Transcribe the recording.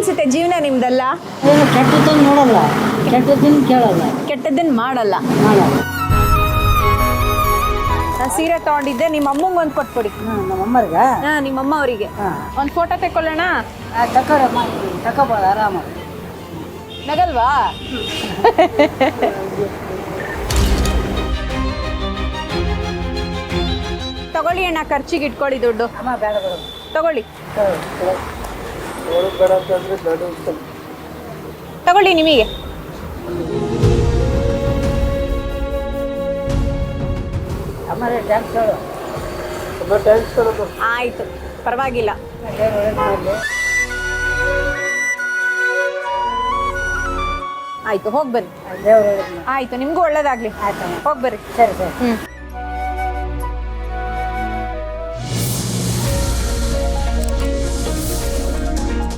ಅನ್ಸುತ್ತೆ ಜೀವನ ನಿಮ್ದಲ್ಲ? ಕೆಟ್ಟದ್ದನ್ನು ನೋಡಲ್ಲ, ಕೆಟ್ಟದ್ದನ್ನು ಕೇಳಲ್ಲ, ಕೆಟ್ಟದ್ದನ್ನ ಮಾಡಲ್ಲ. ಮಾಡಲ್ಲ. ನಾನು ಸೀರೆ ತಗೊಂಡಿದ್ದೆ, ನಿಮ್ಮ ಅಮ್ಮಂಗೆ ಒಂದು ಕೊಟ್ಬಿಡಿ. ನಮ್ಮ ಅಮ್ಮರ್ಗ ನಿಮ್ಮಮ್ಮ ಅವರಿಗೆ ಒಂದು ಫೋಟೋ ತೆಕ್ಕೊಳ್ಳೋಣ. ತಗೋಬೋದು ಆರಾಮಾಗಿ. ನಗಲ್ವಾ? ತಗೊಳ್ಳಿ ಅಣ್ಣ, ಖರ್ಚಿಗೆ ಇಟ್ಕೊಳ್ಳಿ ದುಡ್ಡು. ಅಮ್ಮ ಬೇಡ ಬೇಡ ತಗೊಳ್ಳಿ ತಗೊಳ್ಳಿ ನಿಮಗೆ. ಅಮ್ಮರೇ ಟ್ಯಾಂಕ್ಸ್ ಹೇಳು. ಆಯ್ತು, ಪರವಾಗಿಲ್ಲ. ಆಯ್ತು, ಹೋಗಿ ಬನ್ನಿ. ದೇವರು ಆಯ್ತು, ನಿಮ್ಗೂ ಒಳ್ಳೇದಾಗ್ಲಿ. ಆಯ್ತಮ್ಮ. ಹೋಗಿ ಬರ್ರಿ. ಸರಿ ಸರಿ.